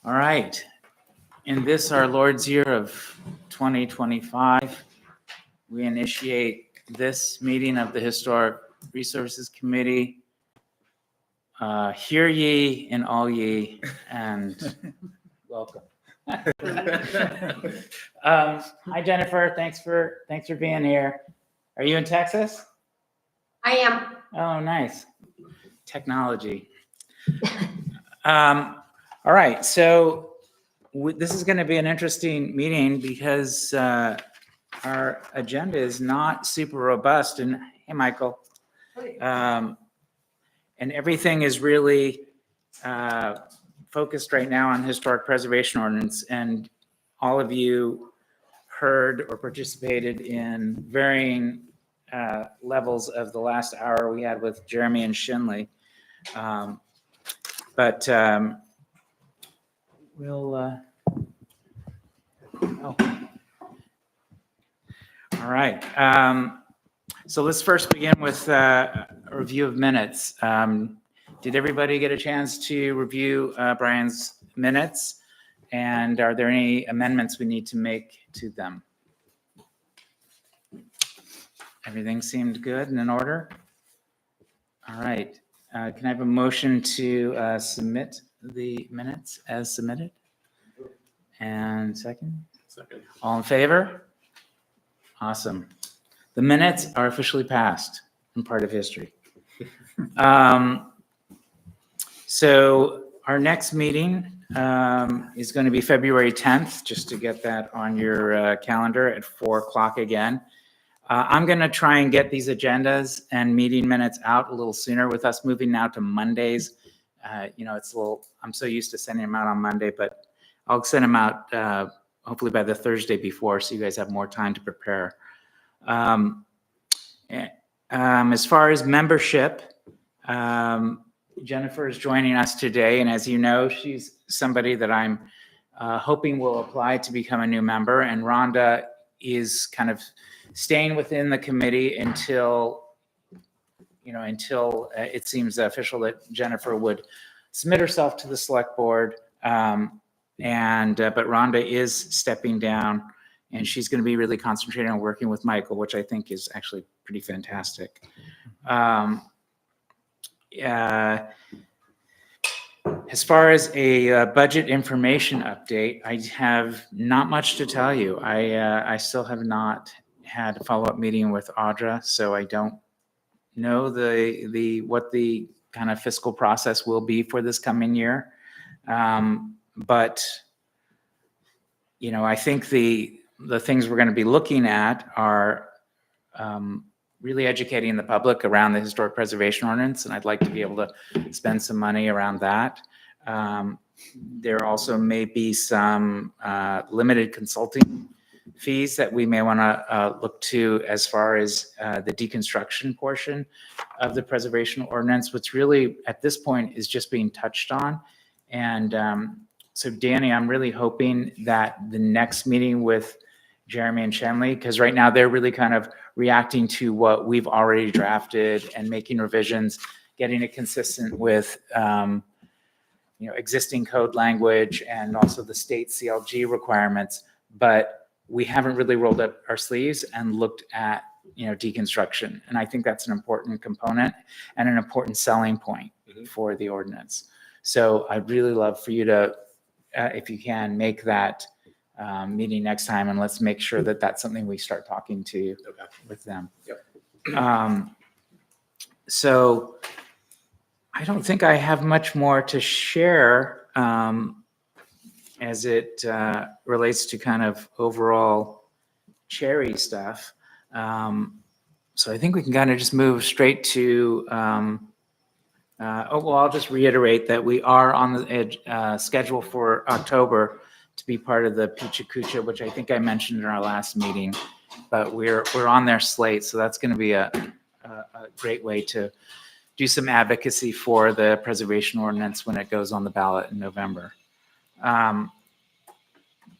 All right. In this, our Lord's year of 2025, we initiate this meeting of the Historic Resources Committee. Hear ye and all ye, and welcome. Hi, Jennifer. Thanks for being here. Are you in Texas? I am. Oh, nice. Technology. All right. So this is going to be an interesting meeting because our agenda is not super robust. And hey, Michael. And everything is really focused right now on historic preservation ordinance. And all of you heard or participated in varying levels of the last hour we had with Jeremy and Shinley. But we'll, all right. So let's first begin with a review of minutes. Did everybody get a chance to review Brian's minutes? And are there any amendments we need to make to them? Everything seemed good and in order? All right. Can I have a motion to submit the minutes as submitted? And second? Second. All All in favor? Awesome. The minutes are officially passed and part of history. So our next meeting is going to be February 10th, just to get that on your calendar at 4 o'clock again. I'm going to try and get these agendas and meeting minutes out a little sooner with us moving now to Mondays. It's a little, I'm so used to sending them out on Monday, but I'll send them out hopefully by the Thursday before, so you guys have more time to prepare. As far as membership, Jennifer is joining us today, and as you know, she's somebody that I'm hoping will apply to become a new member, and Rhonda is kind of staying within the committee until it seems official that Jennifer would submit herself to the select board. But Rhonda is stepping down, and she's going to be really concentrating on working with Michael, which I think is actually pretty fantastic. As far as a budget information update, I have not much to tell you. I still have not had a follow-up meeting with Audra, so I don't know what the kind of fiscal process will be for this coming year. But I think the things we're going to be looking at are really educating the public around the historic preservation ordinance, and I'd like to be able to spend some money around that. There also may be some limited consulting fees that we may want to look to as far as the deconstruction portion of the preservation ordinance, which really at this point is just being touched on. And so Danny, I'm really hoping that the next meeting with Jeremy and Shenley, because right now they're really kind of reacting to what we've already drafted and making revisions, getting it consistent with existing code language and also the state CLG requirements. But we haven't really rolled up our sleeves and looked at deconstruction, and I think that's an important component and an important selling point for the ordinance. So I'd really love for you to, if you can, make that meeting next time, and let's make sure that that's something we start talking to with them. Yep. So I don't think I have much more to share as it relates to kind of overall Cherry stuff. So I think we can kind of just move straight to, I'll just reiterate that we are on the schedule for October to be part of the Pichacucha, which I think I mentioned in our last meeting, but we're on their slate. So that's going to be a great way to do some advocacy for the preservation ordinance when it goes on the ballot in November.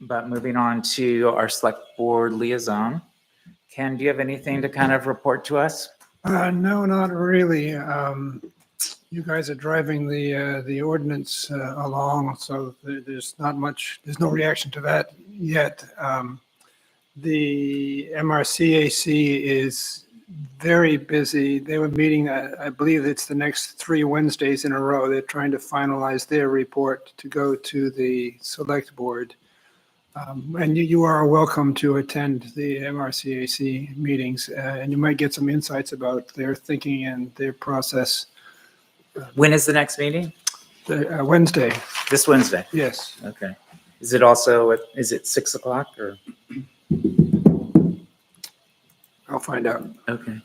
But moving on to our select board liaison. Ken, do you have anything to kind of report to us? No, not really. You guys are driving the ordinance along, so there's not much, there's no reaction to that yet. The MRCAC is very busy. They were meeting, I believe it's the next 3 Wednesdays in a row. They're trying to finalize their report to go to the select board. And you are welcome to attend the MRCAC meetings, and you might get some insights about their thinking and their process. When is the next meeting? Wednesday, This Wednesday? yes. Okay. Is it also, is it 6 o'clock or? I'll find out. Okay.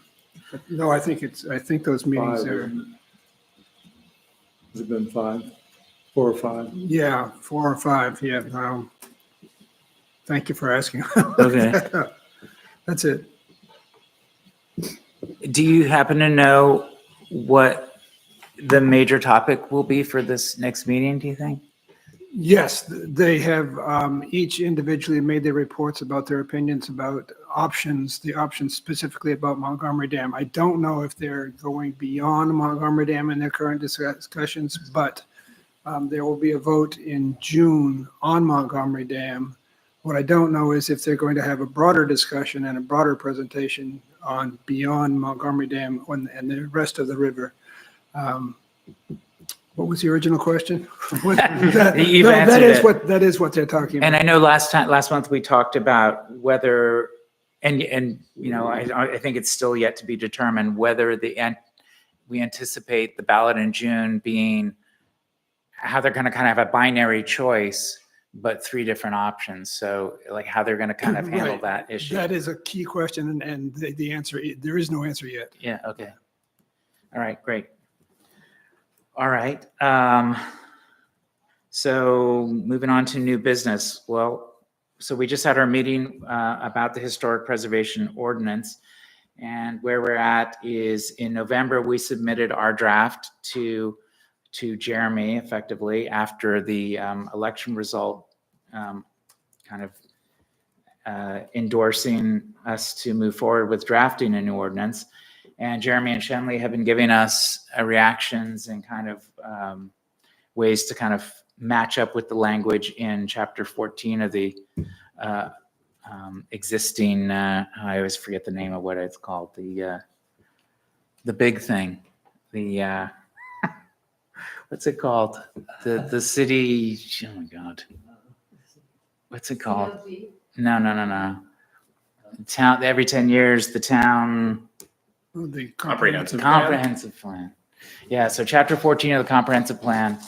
No, I think those meetings 5, are, isn't it? Has it been 5? 4 or 5? yeah, 4 or 5, yeah. Thank you for asking. Okay. That's it. Do you happen to know what the major topic will be for this next meeting, do you think? Yes, they have each individually made their reports about their opinions about options, the options specifically about Montgomery Dam. I don't know if they're going beyond Montgomery Dam in their current discussions, but there will be a vote in June on Montgomery Dam. What I don't know is if they're going to have a broader discussion and a broader presentation on beyond Montgomery Dam and the rest of the river. What was the original question? You've No, answered it. that is what they're talking about. And I know last month we talked about whether, and you know, I think it's still yet to be determined whether we anticipate the ballot in June being how they're going to kind of have a binary choice, but 3 different options. So like how they're going to kind of handle Right. that issue. That is a key question, and the answer, there is no answer yet. Yeah, okay. All right, great. All right. So moving on to new business. Well, so we just had our meeting about the historic preservation ordinance. And where we're at is in November, we submitted our draft to Jeremy effectively after the election result kind of endorsing us to move forward with drafting a new ordinance. And Jeremy and Shenley have been giving us reactions and kind of ways to kind of match up with the language in chapter 14 of the existing, I always forget the name of what it's called, the big thing, the, what's it called? The city, oh my God. What's it called? No. Town, every 10 years, the town. The Comprehensive Comprehensive plan. Yeah, so chapter 14 of the comprehensive plan,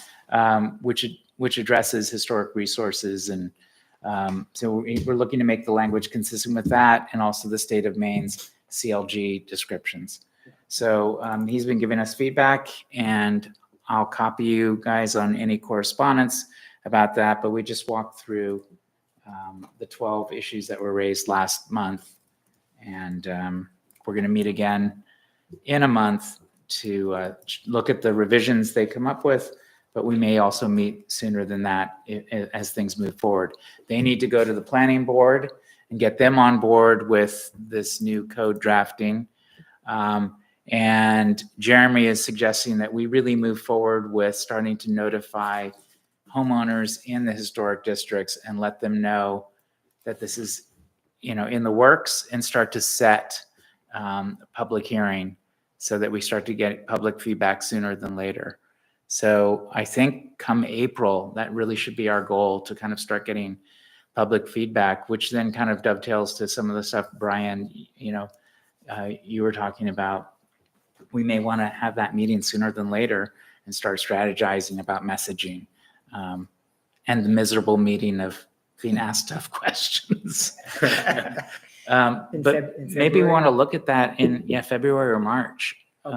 which addresses historic resources. And so we're looking to make the language consistent with that and also the state of Maine's CLG descriptions. So he's been giving us feedback, and I'll copy you guys on any correspondence about that. But we just walked through the 12 issues that were raised last month. And we're going to meet again in a month to look at the revisions they come up with, but we may also meet sooner than that as things move forward. They need to go to the planning board and get them on board with this new code drafting. And Jeremy is suggesting that we really move forward with starting to notify homeowners in the historic districts and let them know that this is, you know, in the works, and start to set a public hearing so that we start to get public feedback sooner than later. So I think come April, that really should be our goal, to kind of start getting public feedback, which then kind of dovetails to some of the stuff, Brian, you know, you were talking about. We may want to have that meeting sooner than later and start strategizing about messaging, and the miserable meeting of being asked tough questions. But maybe we want to look at that in February or March. You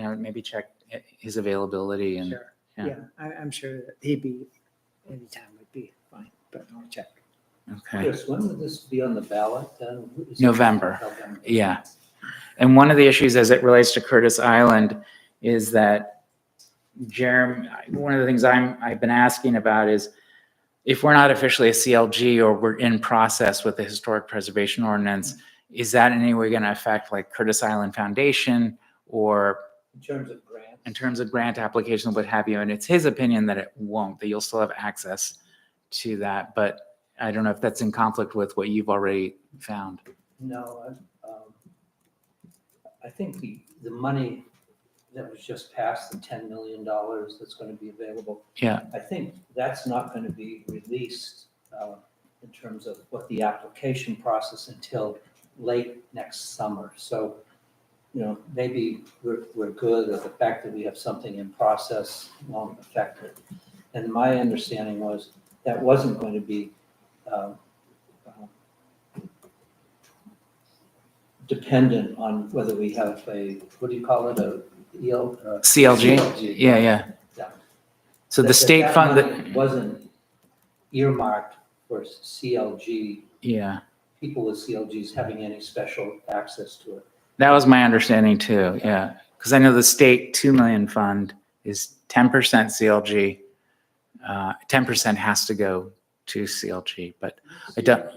know, maybe check his availability and Sure. yeah. Yeah, I'm sure that he'd be, anytime would be fine, but I'll check. okay. Chris, when would this be on the ballot then? Is it November. November? Yeah. And one of the issues as it relates to Curtis Island is that Jeremy, one of the things I've been asking about is if we're not officially a CLG or we're in process with the historic preservation ordinance, is that in any way going to affect like Curtis Island Foundation or In terms of grants? in terms of grant application, what have you, and it's his opinion that it won't, that you'll still have access to that, but I don't know if that's in conflict with what you've already found. No, I think the money that was just passed, the $10 million that's going to be available, Yeah, I think that's not going to be released in terms of what the application process until late next summer. So, maybe we're good at the fact that we have something in process won't affect it. And my understanding was that wasn't going to be dependent on whether we have a, what do you call it, a EL? CLG? CLG. Yeah, yeah. Yeah. So the That state fund money that, wasn't earmarked for CLG, yeah, people with CLGs having any special access to it. that was my understanding too, yeah. Because I know the state 2 million fund is 10% CLG. 10% has to go to CLG, but I don't,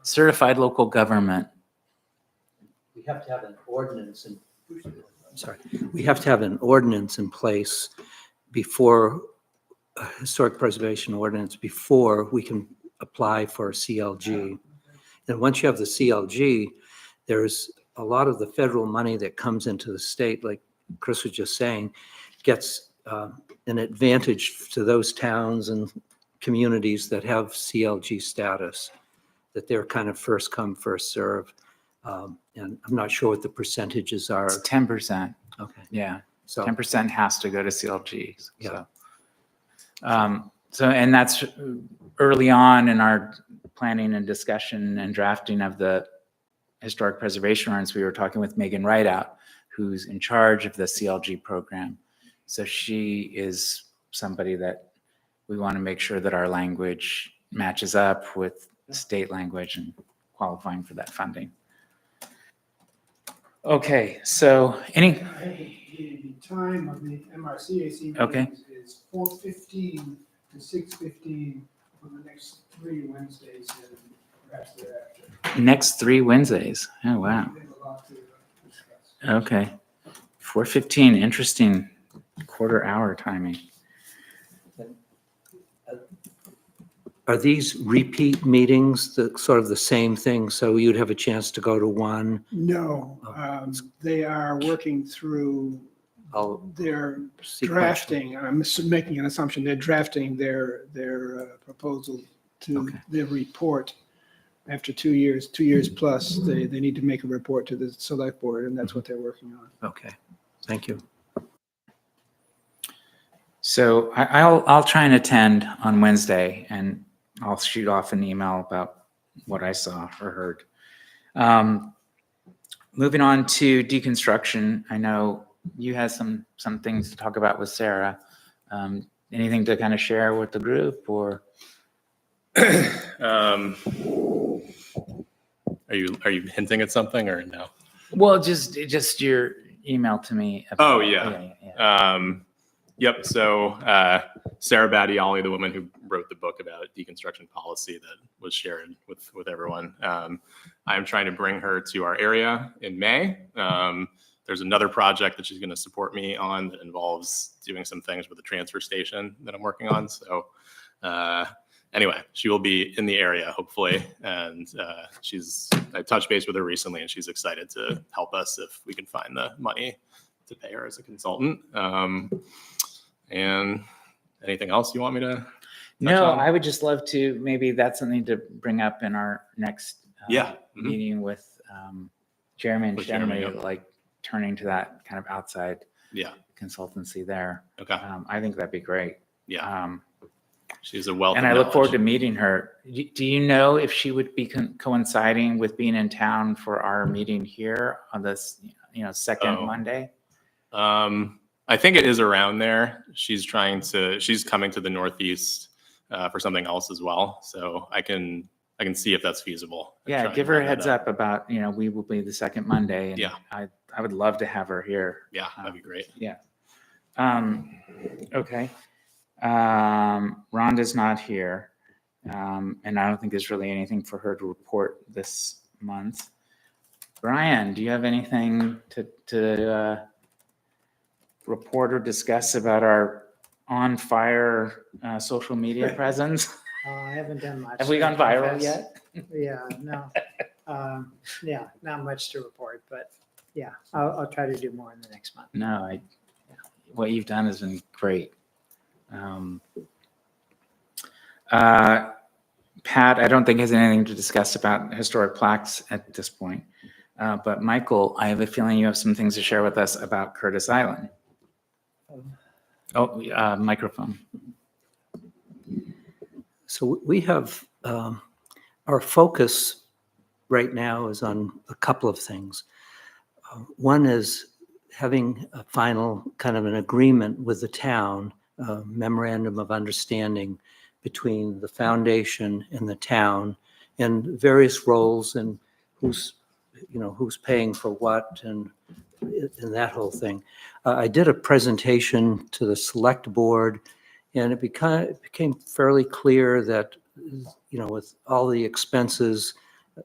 certified local government. We have to have an ordinance and, we have to have an ordinance in place before, a historic preservation ordinance, before we can apply for CLG. And once you have the CLG, there's a lot of the federal money that comes into the state, like Chris was just saying, gets an advantage to those towns and communities that have CLG status, that they're kind of first come, first serve. And I'm not sure what the percentages are. It's 10%, Okay. yeah. So, 10% has to go to CLG. Yeah. So, and that's early on in our planning and discussion and drafting of the historic preservation ordinance. We were talking with Megan Rideout, who's in charge of the CLG program. So she is somebody that we want to make sure that our language matches up with state language and qualifying for that funding. Okay, so The time of the MRCAC Okay. meetings is 4:15 to 6:15 for the next 3 Wednesdays and perhaps thereafter. next 3 Wednesdays. Oh, wow. We have a lot to discuss. Okay. 4:15, interesting quarter hour timing. Are these repeat meetings, sort of the same thing? So you'd have a chance to go to one? No, they are working through their drafting, I'm making an assumption, they're drafting their proposal to Okay. their report. After 2 years plus, they need to make a report to the select board, and that's what they're working on. Okay, thank you. So I'll try and attend on Wednesday, and I'll shoot off an email about what I saw or heard. Moving on to deconstruction, I know you had some things to talk about with Sarah. Anything to kind of share with the group, or? Are you hinting at something or no? Well, just your email to me. Oh, yeah. Yep. So Sarah Battioli, the woman who wrote the book about deconstruction policy that was shared with everyone, I'm trying to bring her to our area in May. There's another project that she's going to support me on that involves doing some things with the transfer station that I'm working on. So anyway, she will be in the area, hopefully. And I touched base with her recently, and she's excited to help us if we can find the money to pay her as a consultant. And anything else you want me to? No, on? I would just love to, maybe that's something to bring up in our next Yeah. Mhm. meeting with Jeremy and With Jeremy, Shenley, yeah. like turning to that kind of outside Yeah. consultancy there. Okay. I think that'd be great. Yeah. She's a wealth And of I look forward knowledge. to meeting her. Do you know if she would be coinciding with being in town for our meeting here on this, second Oh. Monday? I think it is around there. She's coming to the Northeast for something else as well. So I can see if that's feasible. Yeah, Try give and her a line heads that up about, we will be the second Monday. And Yeah. I would love to have her here. Yeah, that'd be great. Yeah. Okay. Rhonda's not here. And I don't think there's really anything for her to report this month. Brian, do you have anything to report or discuss about our on fire social media presence? I haven't done much. Have we gone I viral confess. yet? Yeah, no. Yeah, not much to report, but yeah, I'll try to do more in the next month. No, what you've done has been great. Pat, I don't think has anything to discuss about historic plaques at this point. But Michael, I have a feeling you have some things to share with us about Curtis Island. Oh, microphone. So we have, our focus right now is on a couple of things. One is having a final kind of an agreement with the town, a memorandum of understanding between the foundation and the town and various roles and who's paying for what and that whole thing. I did a presentation to the select board, and it became fairly clear that, with all the expenses,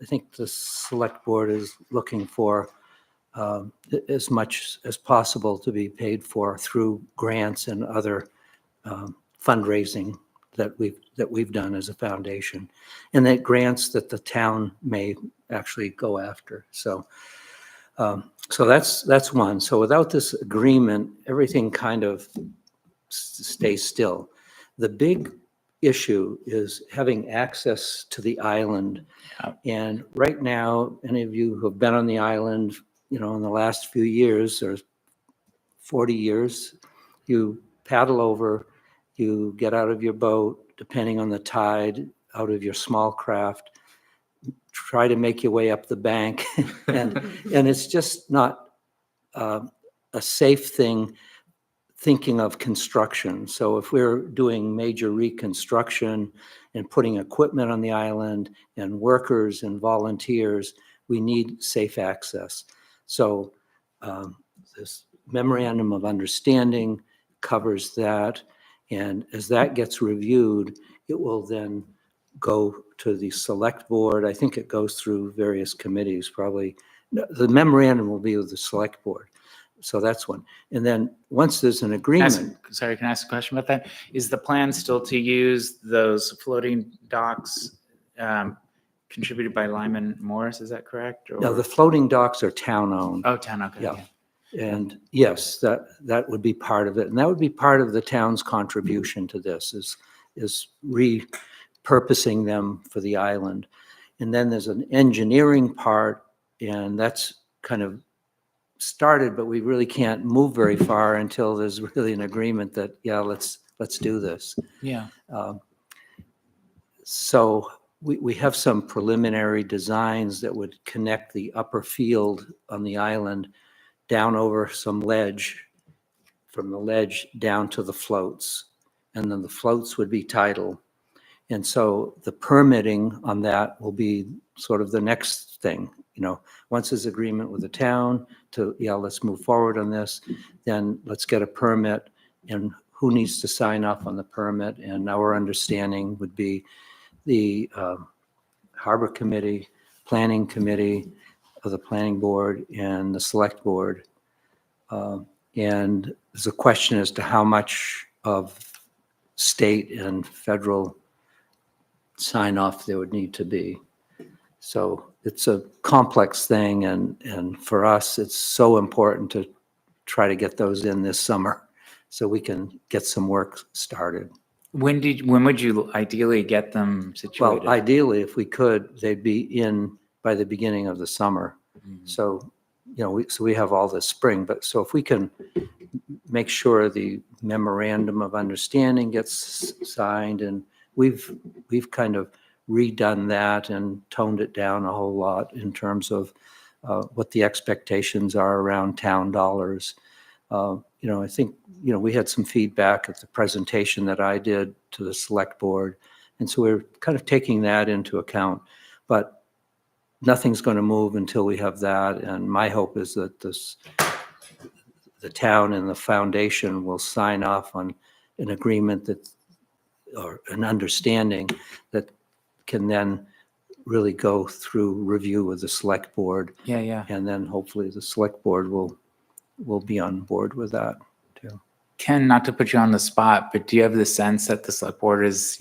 I think the select board is looking for as much as possible to be paid for through grants and other fundraising that we've done as a foundation, and that grants that the town may actually go after. So that's one. So without this agreement, everything kind of stays still. The big issue is having access to the island. And right now, any of you who have been on the island, in the last few years or 40 years, you paddle over, you get out of your boat, depending on the tide, out of your small craft, try to make your way up the bank. and it's just not a safe thing thinking of construction. So if we're doing major reconstruction and putting equipment on the island and workers and volunteers, we need safe access. So this memorandum of understanding covers that. And as that gets reviewed, it will then go to the select board. I think it goes through various committees, probably. The memorandum will be with the select board. So that's one. And then once there's an agreement. Sorry, can I ask a question about that? Is the plan still to use those floating docks contributed by Lyman Morris? Is that correct? No, the floating docks are town-owned. Oh, town, okay. Yeah. And yes, that would be part of it. And that would be part of the town's contribution to this is repurposing them for the island. And then there's an engineering part, and that's kind of started, but we really can't move very far until there's really an agreement that, yeah, let's do this. Yeah. So we have some preliminary designs that would connect the upper field on the island down over some ledge, from the ledge down to the floats. And then the floats would be tidal. And so the permitting on that will be sort of the next thing. Once there's agreement with the town to, yeah, let's move forward on this, then let's get a permit, and who needs to sign off on the permit. And our understanding would be the Harbor Committee, Planning Committee of the Planning Board, and the Select Board. And there's a question as to how much of state and federal sign off there would need to be. So it's a complex thing, and for us, it's so important to try to get those in this summer so we can get some work started. When would you ideally get them situated? Well, ideally, if we could, they'd be in by the beginning of the summer. Mhm. So, we have all this spring, but so if we can make sure the memorandum of understanding gets signed, and we've kind of redone that and toned it down a whole lot in terms of what the expectations are around town dollars. I think, we had some feedback at the presentation that I did to the select board. And so we're kind of taking that into account, but nothing's going to move until we have that. And my hope is that the town and the foundation will sign off on an agreement or an understanding that can then really go through review with the select board. Yeah. And then hopefully the select board will be on board with that. Ken, not to put you on the spot, but do you have the sense that the select board is,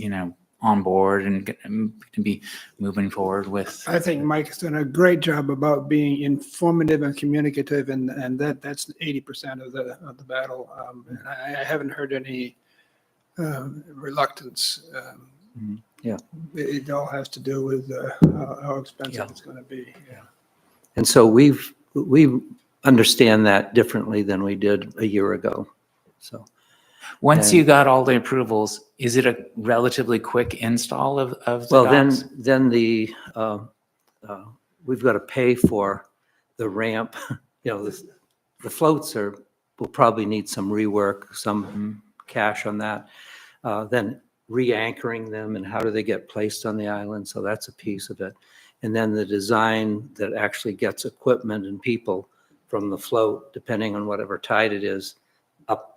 on board and going to be moving forward with? I think Mike's done a great job about being informative and communicative, and that's 80% of the battle. And I haven't heard any reluctance. Yeah. It all has to do with how expensive Yeah. it's going to be. Yeah. And so we understand that differently than we did a year ago. So, Once And- you got all the approvals, is it a relatively quick install of the well, docks? then we've got to pay for the ramp. The floats will probably need some rework, some cash on that. Then re-anchoring them and how do they get placed on the island? So that's a piece of it. And then the design that actually gets equipment and people from the float, depending on whatever tide it is, up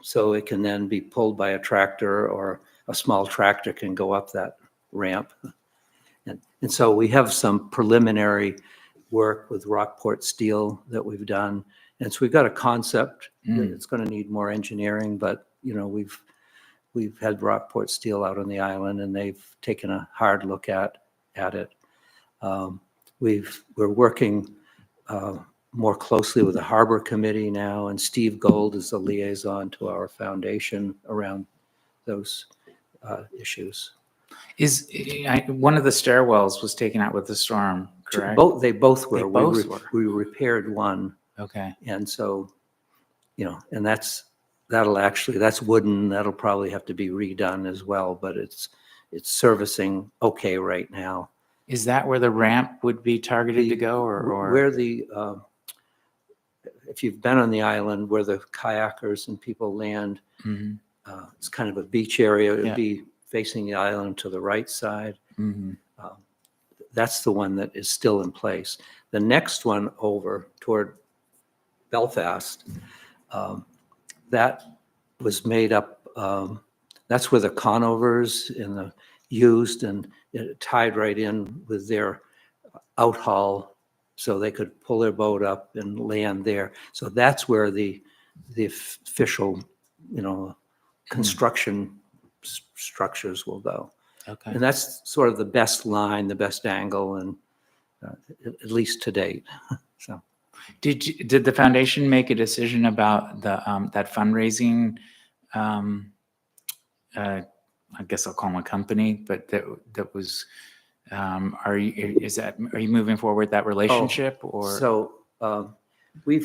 so it can then be pulled by a tractor, or a small tractor can go up that ramp. And so we have some preliminary work with Rockport Steel that we've done. And so we've got a concept. It's going to need more engineering, but we've had Rockport Steel out on the island and they've taken a hard look at it. We're working more closely with the Harbor Committee now, and Steve Gold is the liaison to our foundation around those issues. One of the stairwells was taken out with the storm, correct? They both were. They both were. We repaired one, Okay. and so, and that's wooden. That'll probably have to be redone as well, but it's servicing okay right now. Is that where the ramp would be targeted to go, or? Where if you've been on the island where the kayakers and people land, Mhm, it's kind of a beach area. It'd Yeah. be facing the island to the right side. mhm. That's the one that is still in place. The next one over toward Belfast, that was made up, that's where the conovers used, and it tied right in with their outhaul so they could pull their boat up and land there. So that's where the official, construction structures will go. Okay. And that's sort of the best line, the best angle, and at least to date. So Did the foundation make a decision about that fundraising? I guess I'll call them a company, but that was. Are you moving forward that relationship, or? So we're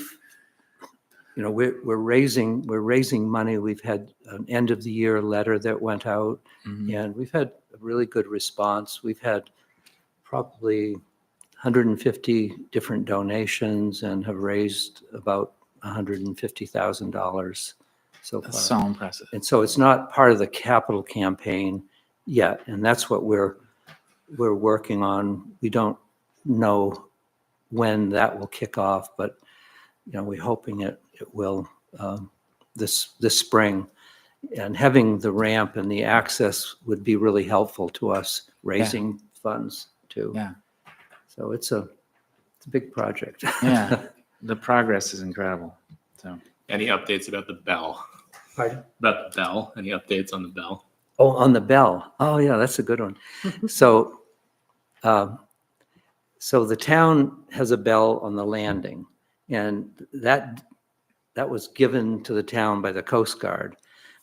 raising money. We've had an end of the year letter that went out, Mhm. and we've had a really good response. We've had probably 150 different donations and have raised about $150,000 so far. That's so impressive. And so it's not part of the capital campaign yet, and that's what we're working on. We don't know when that will kick off, but we're hoping it will this spring. And having the ramp and the access would be really helpful to us raising funds too. Yeah. So it's a big project. Yeah, the progress is incredible. So Any updates about the bell? Pardon? About the bell? Any updates on the bell? Oh, on the bell. Oh, yeah, that's a good one. So, so the town has a bell on the landing, and that was given to the town by the Coast Guard.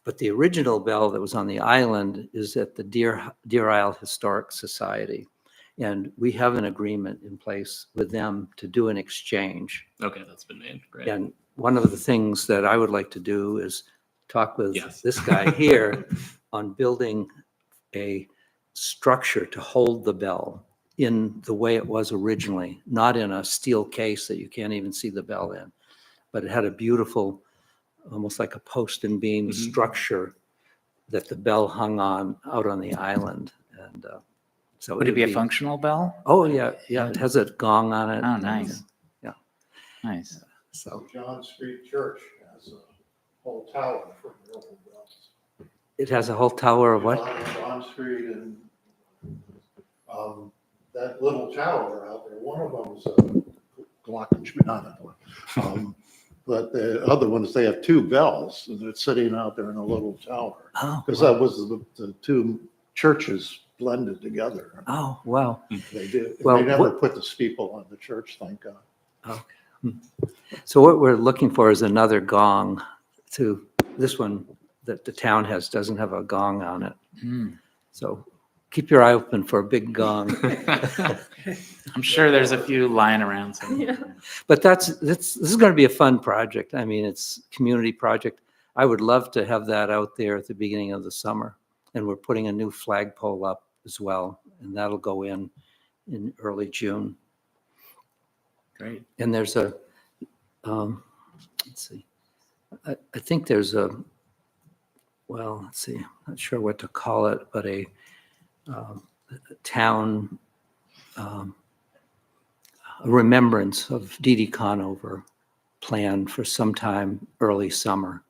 But the original bell that was on the island is at the Deer Isle Historic Society. And we have an agreement in place with them to do an exchange. Okay, that's been made. Great. And one of the things that I would like to do is talk with Yes. this guy here on building a structure to hold the bell in the way it was originally, not in a steel case that you can't even see the bell in, but it had a beautiful, almost like a post and beam Mhm. structure that the bell hung on out on the island. And so would it be a would functional bell? Oh, yeah, yeah. It has a gong on it. Oh, nice. Yeah. Nice. So John Street Church has a whole tower for the old bells. it has a whole tower of what? On John Street and that little tower out there, one of them is a glockenspiel, not that one. But the other ones, they have two bells and they're sitting out there in a little tower. Oh, Because wow. that was the two churches blended together. Oh, wow. They did. Well, They never what- put the steeple on the church, thank God. So what we're looking for is another gong to, this one that the town has doesn't have a gong on it. Hmm. So keep your eye open for a big gong. I'm sure there's a few lying around somewhere. But this is going to be a fun project. I mean, it's a community project. I would love to have that out there at the beginning of the summer. And we're putting a new flagpole up as well, and that'll go in early June. Great. And there's a, let's see, I think there's a, well, let's see, not sure what to call it, but a town, a remembrance of Dee Dee Conover planned for sometime early summer.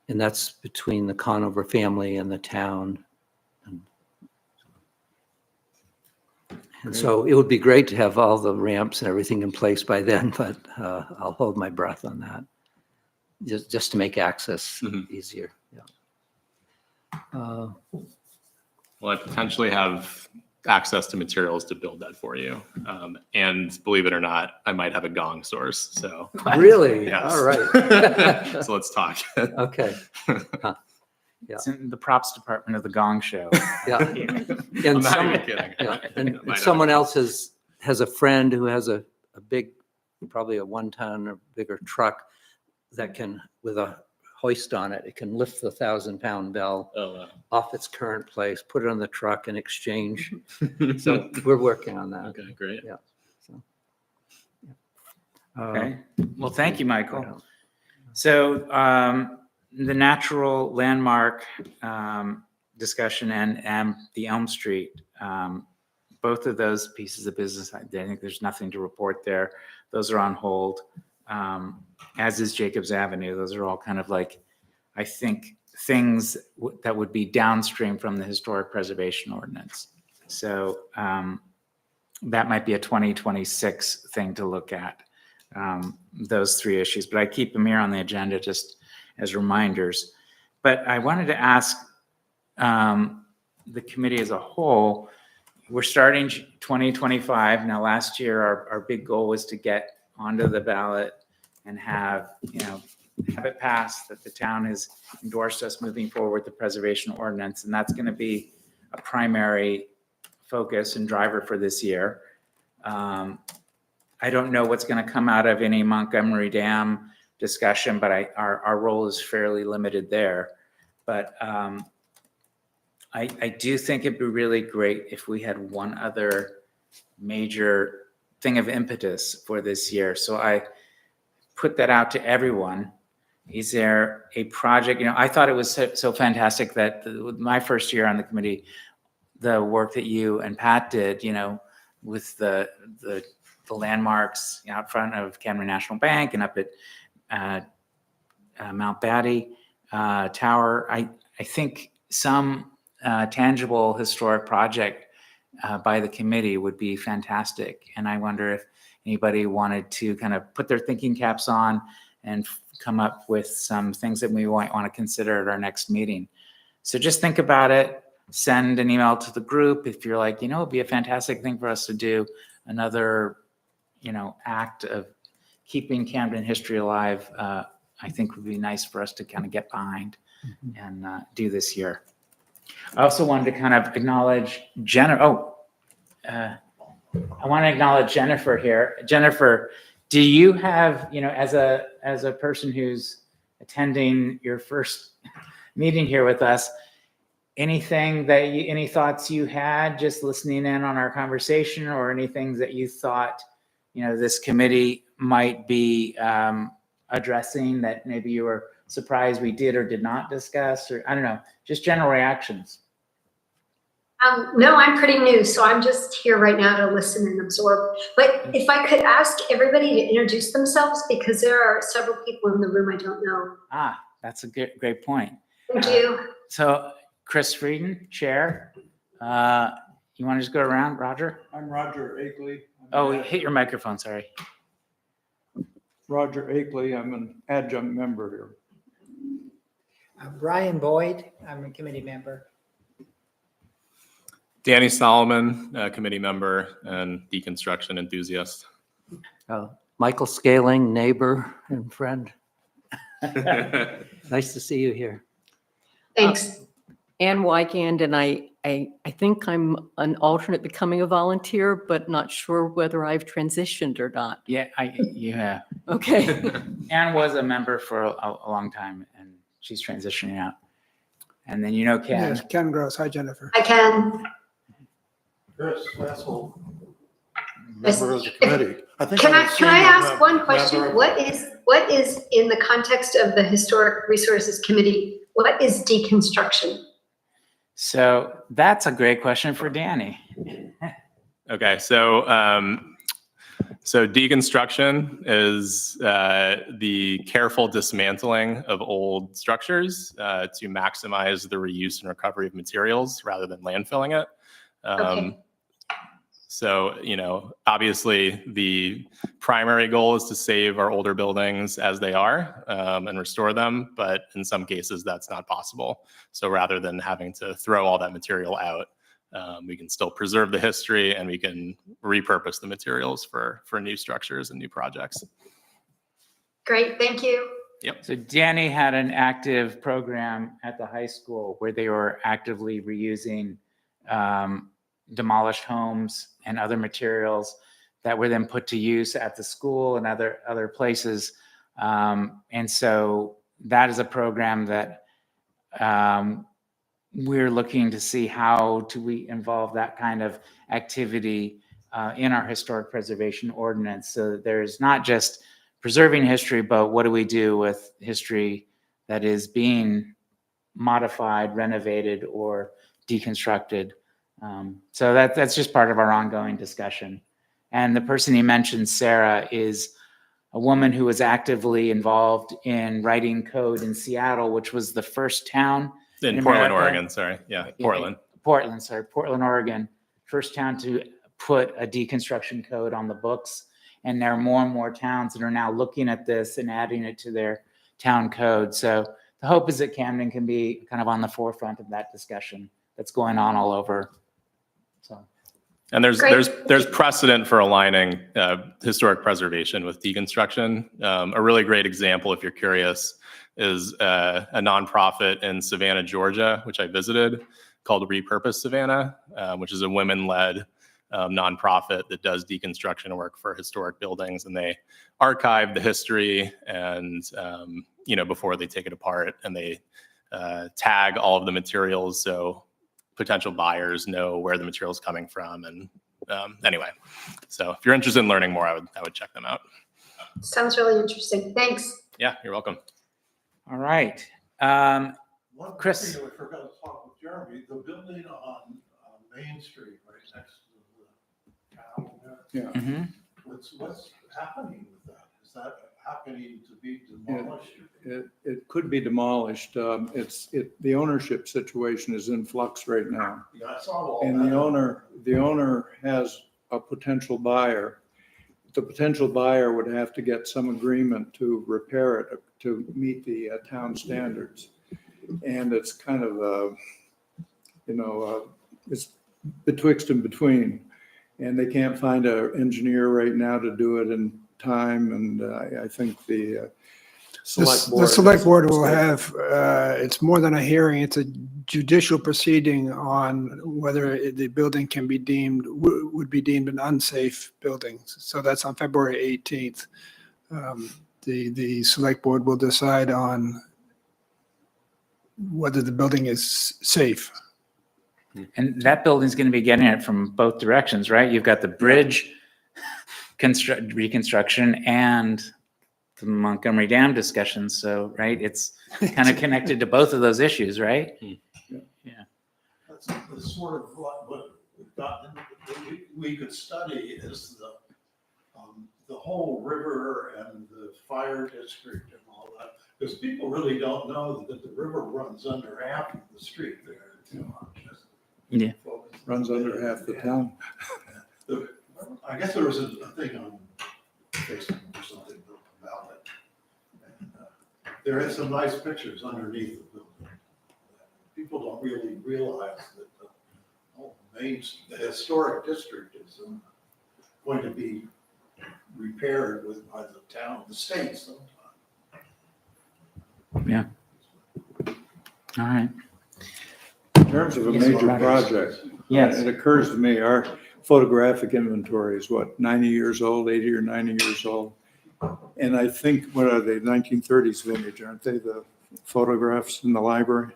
And that's between the Conover family and the town. And so it would be great to have all the ramps and everything in place by then, but I'll hold my breath on that. Just to make access easier, yeah. Well, I potentially have access to materials to build that for you. And believe it or not, I might have a gong source. So Really? yes. All right. So let's talk. Okay, It's in the props department of the Gong Show. yeah. I'm And not some, even kidding. yeah, and Might someone have- else has a friend who has a big, probably a 1-ton or bigger truck that can, with a hoist on it, it can lift the 1,000-pound bell Oh, wow. off its current place, put it on the truck and exchange. So we're working on that. Okay, great. Yeah. So, yeah. Okay. Well, thank you, Michael. Yeah. So the natural landmark discussion and the Elm Street, both of those pieces of business, I think there's nothing to report there. Those are on hold, as is Jacobs Avenue. Those are all kind of like, I think, things that would be downstream from the historic preservation ordinance. So that might be a 2026 thing to look at, those three issues. But I keep them here on the agenda just as reminders. But I wanted to ask the committee as a whole, we're starting 2025. Now, last year, our big goal was to get onto the ballot and have it passed, that the town has endorsed us moving forward with the preservation ordinance. And that's going to be a primary focus and driver for this year. I don't know what's going to come out of any Montgomery Dam discussion, but our role is fairly limited there. But I do think it'd be really great if we had one other major thing of impetus for this year. So I put that out to everyone. Is there a project? I thought it was so fantastic that my first year on the committee, the work that you and Pat did, with the landmarks out front of Camden National Bank and up at Mount Batty Tower. I think some tangible historic project by the committee would be fantastic. And I wonder if anybody wanted to kind of put their thinking caps on and come up with some things that we might want to consider at our next meeting. So just think about it. Send an email to the group if you're like, it'd be a fantastic thing for us to do, another, act of keeping Camden history alive. I think would be nice for us to kind of get behind and do this year. I also wanted to kind of acknowledge Jennifer. I want to acknowledge Jennifer here. Jennifer, do you have, as a person who's attending your first meeting here with us, any thoughts you had just listening in on our conversation, or anything that you thought, this committee might be addressing that maybe you were surprised we did or did not discuss, or I don't know, just general reactions? No, I'm pretty new, so I'm just here right now to listen and absorb. But if I could ask everybody to introduce themselves, because there are several people in the room I don't know. That's a great point. Thank you. So Chris Frieden, Chair. You want to just go around, Roger? I'm Roger Agley. Oh, hit your microphone, sorry. Roger Akeley. I'm an adjunct member here. Brian Boyd, I'm a committee member. Danny Solomon, committee member and deconstruction enthusiast. Michael Scaling, neighbor and friend. Nice to see you here. Thanks. Ann Wygand, and I think I'm an alternate becoming a volunteer, but not sure whether I've transitioned or not. Yeah, yeah. Okay. Anne was a member for a long time, and she's transitioning out. And then Ken. Yes, Ken Gross. Hi, Jennifer. I can. Chris Wessel, member of the committee. Can I ask one member question? of- What is in the context of the Historic Resources Committee, what is deconstruction? So that's a great question for Danny. Okay, so deconstruction is the careful dismantling of old structures to maximize the reuse and recovery of materials rather than landfilling it. Okay. So, obviously the primary goal is to save our older buildings as they are and restore them, but in some cases that's not possible. So rather than having to throw all that material out, we can still preserve the history and we can repurpose the materials for new structures and new projects. Great, thank you. So Danny had an active program at the high school where they were actively reusing demolished homes and other materials that were then put to use at the school and other places. And so that is a program that we're looking to see how do we involve that kind of activity in our historic preservation ordinance. So that there's not just preserving history, but what do we do with history that is being modified, renovated, or deconstructed? So that's just part of our ongoing discussion. And the person he mentioned, Sarah, is a woman who was actively involved in writing code in Seattle, which was the first town In In Portland, America? Oregon, sorry. Yeah, Yeah. Portland. Portland, Oregon, first town to put a deconstruction code on the books. And there are more and more towns that are now looking at this and adding it to their town code. So the hope is that Camden can be kind of on the forefront of that discussion that's going on all over. So. And Great. there's precedent for aligning historic preservation with deconstruction. A really great example, if you're curious, is a nonprofit in Savannah, Georgia, which I visited, called Repurpose Savannah, which is a women-led nonprofit that does deconstruction work for historic buildings, and they archive the history and before they take it apart, and they tag all of the materials so potential buyers know where the material is coming from. And anyway, so if you're interested in learning more, I would check them out. Sounds really interesting. Thanks. Yeah, you're welcome. All right. One Chris. thing that we forgot to talk with Jeremy, the building on Main Street, right next to the town there. Yeah. Mhm. What's happening with that? Is that happening to be demolished? It could be demolished. The ownership situation is in flux right now. Yeah, I saw all And that. the owner has a potential buyer. The potential buyer would have to get some agreement to repair it to meet the town standards. And it's kind of, it's betwixt and between. And they can't find an engineer right now to do it in time. And I think the select board. The select board will have, it's more than a hearing, it's a judicial proceeding on whether the building can be deemed, would be deemed an unsafe building. So that's on February 18th. The select board will decide on whether the building is safe. And that building's going to be getting it from both directions, right? You've got the bridge reconstruction and the Montgomery Dam discussion. So, right, it's kind of connected to both of those issues, right? That's sort of what we could study is the whole river and the fire district and all that. Because people really don't know that the river runs under half of the street there. Yeah. Runs under half the town. I guess there was a thing on Facebook or something about there are some nice pictures underneath the building. People don't really realize that the whole the historic district is going to be repaired by the town, the state sometime. Yeah. All right. In terms of a Yes, major Roger. project, Yes. it occurs to me, our photographic inventory is what, 90 years old, 80 or 90 years old? And I think, what are they, 1930s vintage, aren't they, the photographs in the library?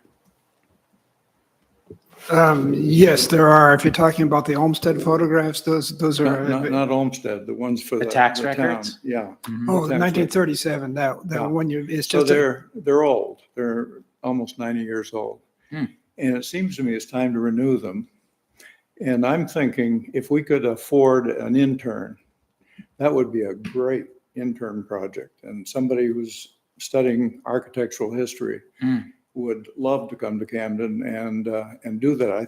Yes, there are. If you're talking about the Olmsted photographs, those are. Not Olmsted, the ones for The the. tax the town. records? Yeah. Mhm. Oh, tax 1937, that Yeah. one, it's So just, they're old. They're almost 90 years old. Hmm. And it seems to me it's time to renew them. And I'm thinking if we could afford an intern, that would be a great intern project. And somebody who's studying architectural history Hmm. would love to come to Camden and do that. I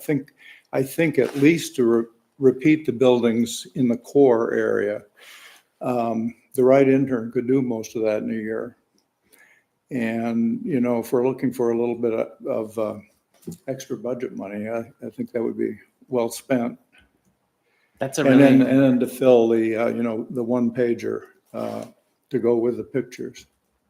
think at least to repeat the buildings in the core area, the right intern could do most of that in a year. And, you know, if we're looking for a little bit of extra budget money, I think that would be well spent. That's a And really, then to fill the, you know, the one pager to go with the pictures.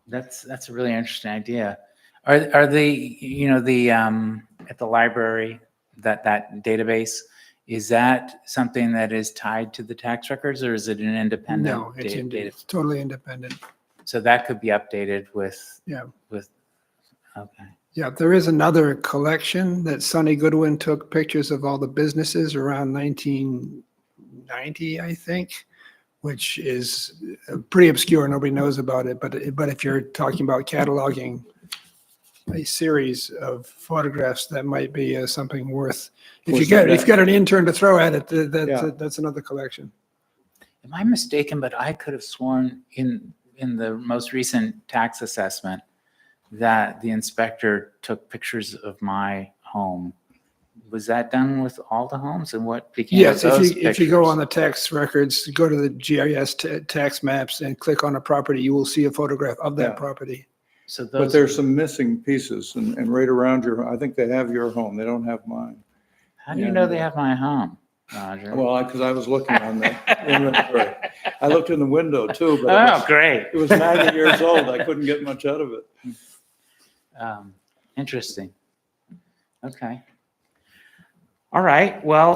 that's a really interesting idea. Are the, you know, the, at the library, that database, is that something that is tied to the tax records, or is it an independent? no, it's data? it's totally independent. So that could be updated with. Yeah. Okay. Yeah, there is another collection that Sonny Goodwin took pictures of all the businesses around 1990, I think, which is pretty obscure. Nobody knows about it. But if you're talking about cataloging a series of photographs, that might be something worth. If you got an intern to throw at it, that's another collection. Am I mistaken, but I could have sworn in the most recent tax assessment that the inspector took pictures of my home. Was that done with all the homes, and what became of Yes, those if you go pictures? on the tax records, go to the GIS tax maps and click on a property, you will see a photograph of that Yeah. property. So But those, there's some missing pieces and right around I think they have your home. They don't have mine. how do you know they have my home, Roger? Well, because I was looking on the inventory. I looked in the window too, but Oh, great. it was 90 years old. I couldn't get much out of it. Interesting. Okay. All right. Well,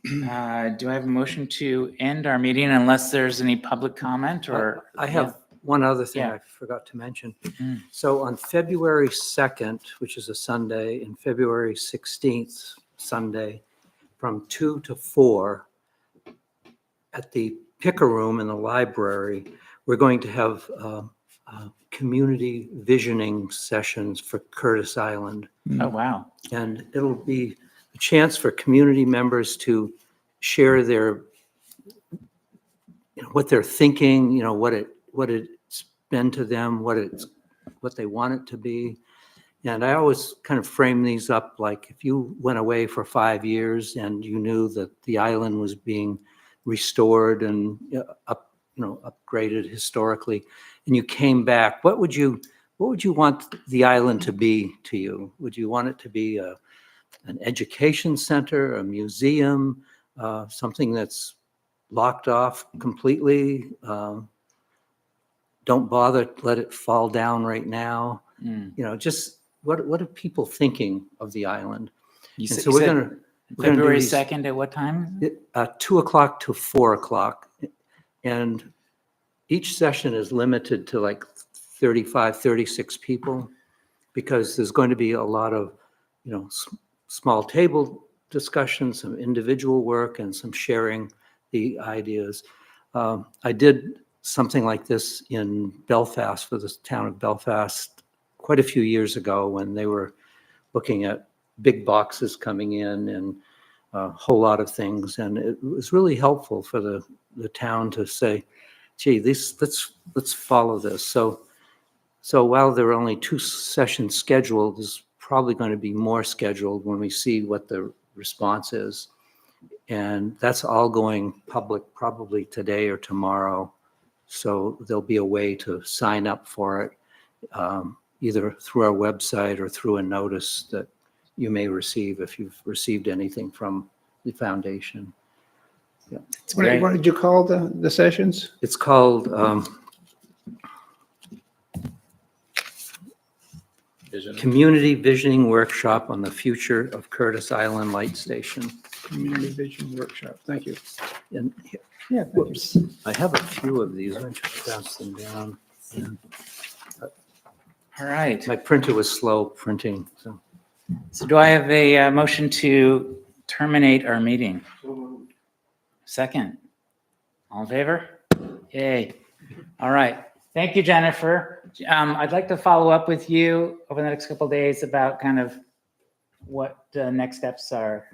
do I have a motion to end our meeting unless there's any public comment or? I have one other thing Yeah. I forgot to mention. Mm. So on February 2nd, which is a Sunday, and February 16th, Sunday, from 2 to 4, at the Picker Room in the library, we're going to have community visioning sessions for Curtis Island. Oh, wow. And it'll be a chance for community members to share their, what they're thinking, what it's been to them, what they want it to be. And I always kind of frame these up like if you went away for 5 years and you knew that the island was being restored and upgraded historically, and you came back, what would you want the island to be to you? Would you want it to be an education center, a museum, something that's locked off completely? Don't bother, let it fall down right now. Mm. Just what are people thinking of the island? You And said, so we're gonna do February these- 2nd at what time? 2 o'clock to 4 o'clock. And each session is limited to like 35, 36 people, because there's going to be a lot of, small table discussions, some individual work, and some sharing the ideas. I did something like this in Belfast, for the town of Belfast, quite a few years ago, when they were looking at big boxes coming in and a whole lot of things. And it was really helpful for the town to say, gee, let's follow this. So while there are only 2 sessions scheduled, there's probably going to be more scheduled when we see what the response is. And that's all going public probably today or tomorrow. So there'll be a way to sign up for it, either through our website or through a notice that you may receive if you've received anything from the foundation. It's great. What did you call the sessions? It's called Community Visioning Workshop on the Future of Curtis Island Light Station. Community Vision Workshop. Thank you. And Yeah. whoops, I have a few of these. Let me just pass them down. And All right. my printer was slow printing, so. So do I have a motion to terminate our meeting? Second. All in favor? Yay. All right. Thank you, Jennifer. I'd like to follow up with you over the next couple of days about kind of what the next steps are.